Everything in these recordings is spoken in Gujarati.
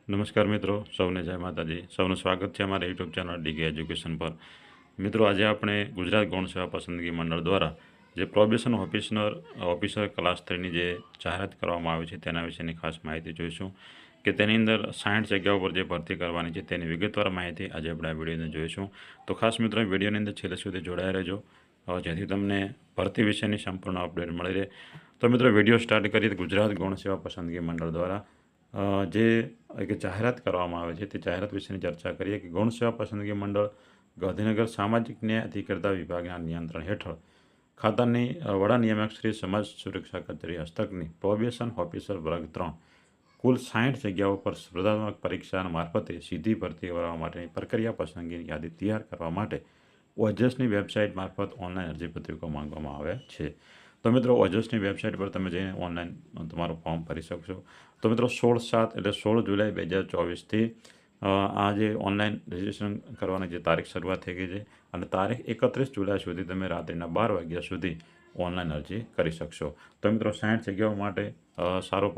નમસ્કાર મિત્રો, સૌને જય માતાજી. સૌનું સ્વાગત છે અમારા યુટ્યુબ ચેનલ ડીકે એજ્યુકેશન પર. મિત્રો, આજે આપણે ગુજરાત ગૌણ સેવા પસંદગી મંડળ દ્વારા જે પ્રોબેશન ઓફિસર ક્લાસ 3ની જે જાહેરાત કરવામાં આવી છે તેના વિશેની ખાસ માહિતી જોઈશું કે તેની અંદર 60 જગ્યાઓ પર જે ભરતી કરવાની છે તેની વિગતવાર માહિતી આજે આપણે આ વિડીયોને જોઈશું. તો ખાસ મિત્રો, વિડીયોની અંદર છેલ્લે સુધી જોડાયા રહેજો જેથી તમને ભરતી વિશેની સંપૂર્ણ અપડેટ મળી રહે. તો મિત્રો, વિડીયો સ્ટાર્ટ કરીએ. ગુજરાત ગૌણ સેવા પસંદગી મંડળ દ્વારા જે એક જાહેરાત કરવામાં આવે છે તે જાહેરાત વિશેની ચર્ચા કરીએ કે ગૌણ સેવા પસંદગી મંડળ ગાંધીનગર સામાજિક ન્યાય અધિકારીતા વિભાગના નિયંત્રણ હેઠળ ખાતાની વડા નિયામક શ્રી સમાજ સુરક્ષા કચેરી હસ્તકની પ્રોબેશન ઓફિસર વર્ગ 3 કુલ 60 જગ્યાઓ પર સ્પર્ધાત્મક પરીક્ષા મારફતે સીધી ભરતી કરવા માટેની પ્રક્રિયા પસંદગીની યાદી તૈયાર કરવા માટે ઓજસની વેબસાઇટ મારફત ઓનલાઈન અરજીપત્રિકો માંગવામાં આવે છે. તો મિત્રો, ઓજસની વેબસાઇટ પર તમે જઈને ઓનલાઈન તમારું ફોર્મ ભરી શકશો. તો મિત્રો, 16/7 એટલે 16 જુલાઈ 2024થી આ જે ઓનલાઈન રજિસ્ટ્રેશન કરવાની જે તારીખ શરૂઆત થઈ ગઈ છે અને તારીખ 31 જુલાઈ સુધી તમે રાત્રિના 12 વાગ્યા સુધી ઓનલાઈન અરજી કરી શકશો. તો મિત્રો, 60 જગ્યાઓ માટે સારો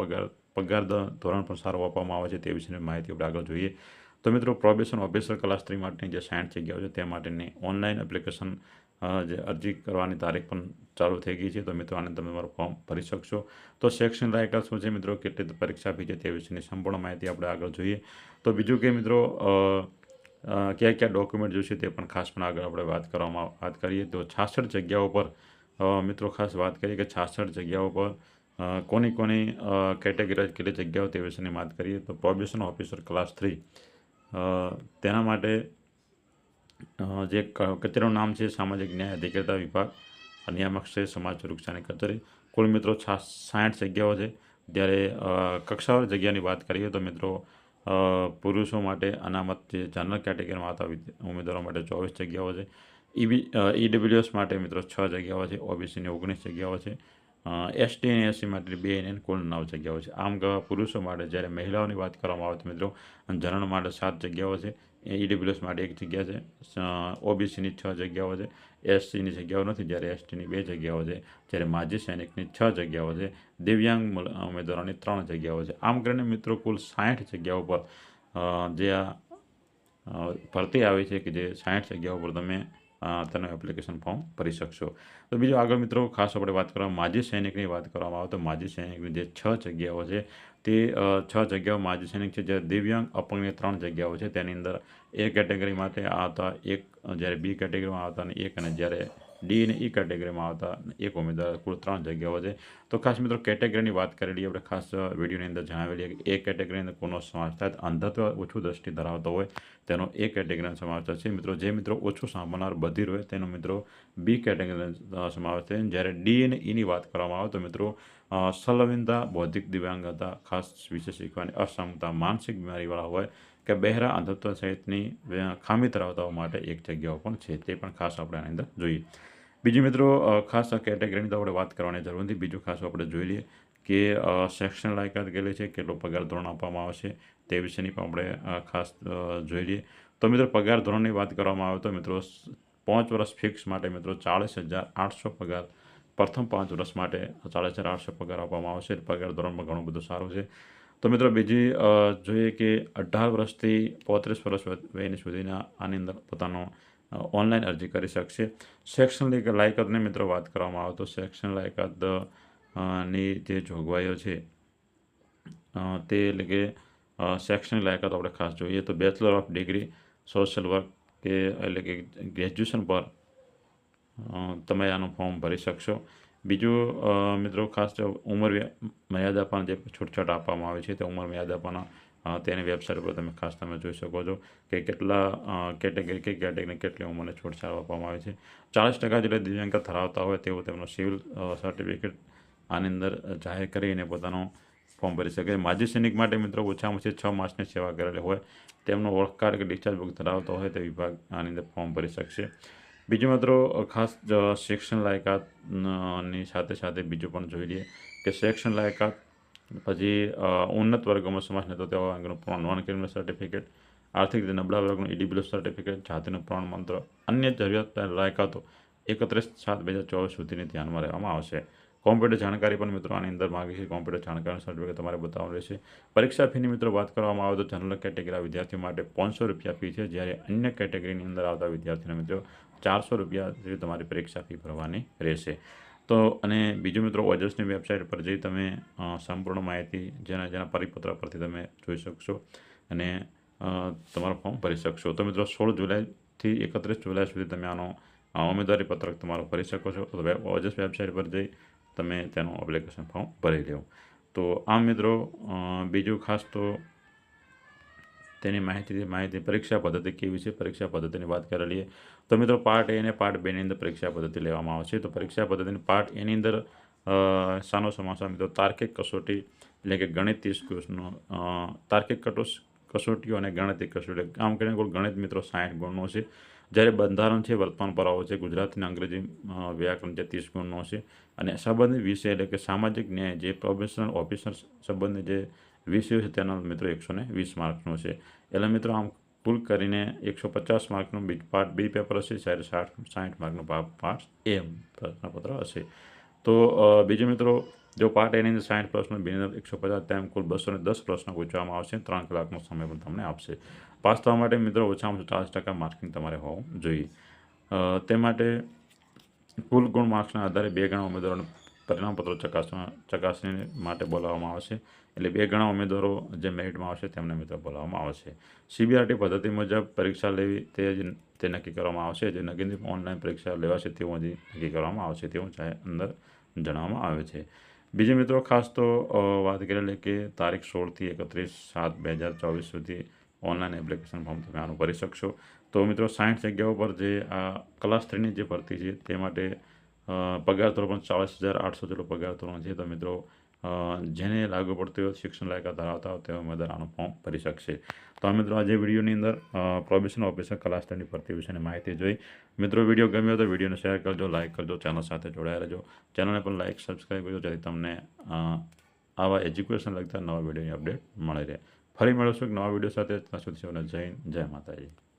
પગાર ધોરણ પણ સારું આપવામાં આવે છે તે વિશેની માહિતી આપણે આગળ જોઈએ. તો મિત્રો, પ્રોબેશન ઓફિસર ક્લાસ 3 માટેની જે 60 જગ્યાઓ છે તે માટેની ઓનલાઈન એપ્લિકેશન જે અરજી કરવાની તારીખ પણ ચાલુ થઈ ગઈ છે. તો મિત્રો, આને તમે તમારું ફોર્મ ભરી શકશો. તો શૈક્ષણિક લાયકાત શું છે મિત્રો, કેટલી પરીક્ષા ફી છે તે વિશેની સંપૂર્ણ માહિતી આપણે આગળ જોઈએ. તો બીજું કે મિત્રો, કયા કયા ડોક્યુમેન્ટ જોઈશે તે પણ ખાસ પણ આગળ આપણે વાત કરીએ. તો 66 જગ્યાઓ પર મિત્રો ખાસ વાત કરીએ કે 66 જગ્યાઓ પર કોની કેટેગરી કેટલી જગ્યાઓ તે વિશેની વાત કરીએ. તો પ્રોબેશન ઓફિસર ક્લાસ 3 તેના માટે જે કચેરીનું નામ છે સામાજિક ન્યાય અધિકારીતા વિભાગ નિયામક શ્રી સમાજ સુરક્ષાની કચેરી. કુલ મિત્રો 60 જગ્યાઓ છે. જ્યારે કક્ષાવાર જગ્યાની વાત કરીએ તો મિત્રો, પુરુષો માટે અનામત જે જનરલ કેટેગરીમાં આવતા ઉમેદવારો માટે 24 જગ્યાઓ છે. ઈડબ્લ્યુએસ માટે મિત્રો 6 જગ્યાઓ છે. ઓબીસીની 19 જગ્યાઓ છે. એસટી અને એસસી માટે 2 અને કુલ 9 જગ્યાઓ છે. આમ પુરુષો માટે જ્યારે મહિલાઓની વાત કરવામાં આવે તો મિત્રો, જનરલ માટે 7 જગ્યાઓ છે. ઈડબ્લ્યુએસ માટે 1 જગ્યા છે. ઓબીસીની 6 જગ્યાઓ છે. એસસીની જગ્યાઓ નથી, જ્યારે એસટીની 2 જગ્યાઓ છે. જ્યારે માજી સૈનિકની 6 જગ્યાઓ છે. દિવ્યાંગ ઉમેદવારોની 3 જગ્યાઓ છે. આમ કરીને મિત્રો, કુલ 60 જગ્યાઓ પર જે આ ભરતી આવી છે કે જે 60 જગ્યાઓ પર તમે તેનું એપ્લિકેશન ફોર્મ ભરી શકશો. તો બીજું આગળ મિત્રો, ખાસ આપણે વાત કરવામાં માજી સૈનિકની વાત કરવામાં આવે તો માજી સૈનિકની જે 6 જગ્યાઓ છે તે 6 જગ્યાઓ માજી સૈનિક છે. જ્યારે દિવ્યાંગ અપંગની 3 જગ્યાઓ છે. તેની અંદર એ કેટેગરી માટે આવતા 1, જ્યારે બી કેટેગરીમાં આવતા 1 અને જ્યારે ડી અને ઈ કેટેગરીમાં આવતા 1 ઉમેદવાર, કુલ 3 જગ્યાઓ છે. તો ખાસ મિત્રો, કેટેગરીની વાત કરેલી આપણે ખાસ વિડીયોની અંદર જણાવેલી કે એ કેટેગરીની અંદર કોનો સમાવેશ થાય. અંધત્વ ઓછું દ્રષ્ટિ ધરાવતો હોય તેનો એ કેટેગરીનો સમાવેશ થશે. મિત્રો, જે મિત્રો ઓછું સાંભળનાર બધિર હોય તેનો મિત્રો બી કેટેગરીનો સમાવેશ થાય. જ્યારે ડી અને ઈની વાત કરવામાં આવે તો મિત્રો, સંલગ્નતા, બૌદ્ધિક દિવ્યાંગતા, ખાસ વિષય શીખવાની અક્ષમતા, માનસિક બીમારીવાળા હોય કે બહેરા, અંધત્વ સહિતની ખામી ધરાવતાઓ માટે 1 જગ્યાઓ પણ છે. તે પણ ખાસ આપણે આની અંદર જોઈએ. બીજું મિત્રો, ખાસ કેટેગરીની તો આપણે વાત કરવાની જરૂર નથી. બીજું ખાસ આપણે જોઈ લઈએ કે શૈક્ષણિક લાયકાત કેટલી છે, કેટલો પગાર ધોરણ આપવામાં આવશે તે વિશેની પણ આપણે ખાસ જોઈ લઈએ. તો મિત્રો, પગાર ધોરણની વાત કરવામાં આવે તો મિત્રો, 5 વર્ષ ફિક્સ માટે મિત્રો 40,800 પગાર, પ્રથમ 5 વર્ષ માટે 40,800 પગાર આપવામાં આવશે. પગાર ધોરણમાં ઘણું બધું સારું છે. તો મિત્રો, બીજી જોઈએ કે 18 વર્ષથી 35 વર્ષ વયની સુધીના આની અંદર પોતાનો ઓનલાઈન અરજી કરી શકશે. શૈક્ષણિક લાયકાતની મિત્રો વાત કરવામાં આવે તો શૈક્ષણિક લાયકાત ની જે જોગવાઈઓ છે તે એટલે કે શૈક્ષણિક લાયકાત આપણે ખાસ જોઈએ તો bachelor of degree social work કે એટલે કે ગ્રેજ્યુએશન પર તમે આનું ફોર્મ ભરી શકશો. બીજું મિત્રો, ખાસ ઉંમર મર્યાદા પણ જે છૂટછાટ આપવામાં આવે છે તે ઉંમર મર્યાદા પણ તેની વેબસાઇટ પર તમે જોઈ શકો છો કે કેટલા કેટેગરી કેટલી ઉંમરને છૂટછાટ આપવામાં આવે છે. 40% જેટલા દિવ્યાંગતા ધરાવતા હોય તેઓ તેમનો સિવિલ સર્ટિફિકેટ આની અંદર જાહેર કરીને પોતાનો ફોર્મ ભરી શકે. માજી સૈનિક માટે મિત્રો ઓછામાં ઓછી 6 માસની સેવા કરેલી હોય તેમનો ઓળખ કાર્ડ કે ડિસ્ચાર્જ બુક ધરાવતો હોય તે વિભાગ આની અંદર ફોર્મ ભરી શકશે. બીજું મિત્રો, ખાસ શિક્ષણ લાયકાતની સાથે સાથે બીજું પણ જોઈ લઈએ કે શૈક્ષણ લાયકાત પછી ઉન્નત વર્ગોમાં સમાજ નેતૃત્વ અંગેનું નોન ક્રિમિનલ સર્ટિફિકેટ, આર્થિક રીતે નબળા વર્ગનું ઈડબ્લ્યુએસ સર્ટિફિકેટ, જાતિનું પ્રમાણપત્ર, અન્ય જરૂરિયાત લાયકાતો 31/7/2024 સુધીની ધ્યાનમાં લેવામાં આવશે. કોમ્પ્યુટર જાણકારી પણ મિત્રો આની અંદર માગે છે. કોમ્પ્યુટર જાણકારીનું સર્ટિફિકેટ તમારે બતાવવાનું રહેશે. પરીક્ષા ફીની મિત્રો વાત કરવામાં આવે તો જનરલ કેટેગરીના વિદ્યાર્થીઓ માટે ₹500 ફી છે, જ્યારે અન્ય કેટેગરીની અંદર આવતા વિદ્યાર્થીઓને મિત્રો ₹400 જેવી તમારી પરીક્ષા ફી ભરવાની રહેશે. તો અને બીજું મિત્રો ઓજસની વેબસાઇટ પર જઈ તમે સંપૂર્ણ માહિતી જેના પરિપત્ર પરથી તમે જોઈ શકશો અને તમારું ફોર્મ ભરી શકશો. તો મિત્રો 16 જુલાઈથી 31 જુલાઈ સુધી તમે આનો ઉમેદવારી પત્રક તમારું ભરી શકો છો. તો ઓજસ વેબસાઇટ પર જઈ તમે તેનું એપ્લિકેશન ફોર્મ ભરી લો. તો આમ મિત્રો બીજું ખાસ તો તેની માહિતી પરીક્ષા પદ્ધતિ કેવી છે, પરીક્ષા પદ્ધતિની વાત કરી લઈએ. તો મિત્રો પાર્ટ એ અને પાર્ટ બેની અંદર પરીક્ષા પદ્ધતિ લેવામાં આવે છે. તો પરીક્ષા પદ્ધતિની પાર્ટ એની અંદર શાનો સમાવેશ આવે? મિત્રો તાર્કિક કસોટી એટલે કે ગણિત 30 ક્વેશ્ચનનો, તાર્કિક કસોટીઓ અને ગાણિતિક કસોટી, આમ કરીને કુલ ગણિત મિત્રો 60 ગુણનો છે. જ્યારે બંધારણ છે, વર્તમાન પુરાવો છે, ગુજરાતી અને અંગ્રેજી વ્યાકરણ જે 30 ગુણનો છે અને સંબંધિત વિષય એટલે કે સામાજિક ન્યાય જે પ્રોબેશનલ ઓફિસર સંબંધિત જે વિષયો છે તેના મિત્રો 120 માર્કનો છે. એટલે મિત્રો આમ કુલ કરીને 150 માર્કનું પાર્ટ બી પેપર હશે, જ્યારે 60 માર્કનું પાર્ટ એ પ્રશ્નપત્ર હશે. તો બીજું મિત્રો જો પાર્ટ એની અંદર 60 પ્રશ્નો, બીની અંદર 150, તેમ કુલ 210 પ્રશ્નો પૂછવામાં આવશે. 3 કલાકનો સમય પણ તમને આપશે. પાસ થવા માટે મિત્રો ઓછામાં ઓછું 40% માર્કિંગ તમારે હોવું જોઈએ. તે માટે કુલ ગુણ માર્ક્સના આધારે 2 ગણા ઉમેદવારોને પરિણામપત્રો ચકાસણી માટે બોલાવવામાં આવશે. એટલે 2 ગણા ઉમેદવારો જે મેરિટમાં આવશે તેમને મિત્રો બોલાવવામાં આવશે. CBRT પદ્ધતિ મુજબ પરીક્ષા લેવી તે નક્કી કરવામાં આવશે. જે નગીનની ઓનલાઈન પરીક્ષા લેવાશે તેવું હજી નક્કી કરવામાં આવશે તેવું અંદર જણાવવામાં આવે છે. બીજી મિત્રો ખાસ તો વાત કરેલી કે તારીખ 16થી 31/7/2024 સુધી ઓનલાઈન એપ્લિકેશન ફોર્મ તમે આનું ભરી શકશો. તો મિત્રો 60 જગ્યાઓ પર જે આ ક્લાસ 3ની જે ભરતી છે તે માટે પગાર ધોરણ પણ 40,800 જેટલો પગાર ધોરણ છે. તો મિત્રો જેને લાગુ પડતું હોય, શિક્ષણ લાયકાત ધરાવતા હોય તેવા ઉમેદવાર આનું ફોર્મ ભરી શકશે. તો આ મિત્રો આજે વિડીયોની અંદર પ્રોબેશન ઓફિસર ક્લાસ 3ની ભરતી વિશેની માહિતી જોઈ. મિત્રો વિડીયો ગમ્યો તો વિડીયોને શેર કરજો, લાઇક કરજો, ચેનલ સાથે જોડાયા રહેજો. ચેનલને પણ લાઇક, સબસ્ક્રાઈબ કરજો જેથી તમને આવા એજ્યુકેશન લગતા નવા વિડીયોની અપડેટ મળી રહે. ફરી મળીશું એક નવા વિડીયો સાથે. ત્યાં સુધી સૌને જય હિન્દ, જય માતાજી.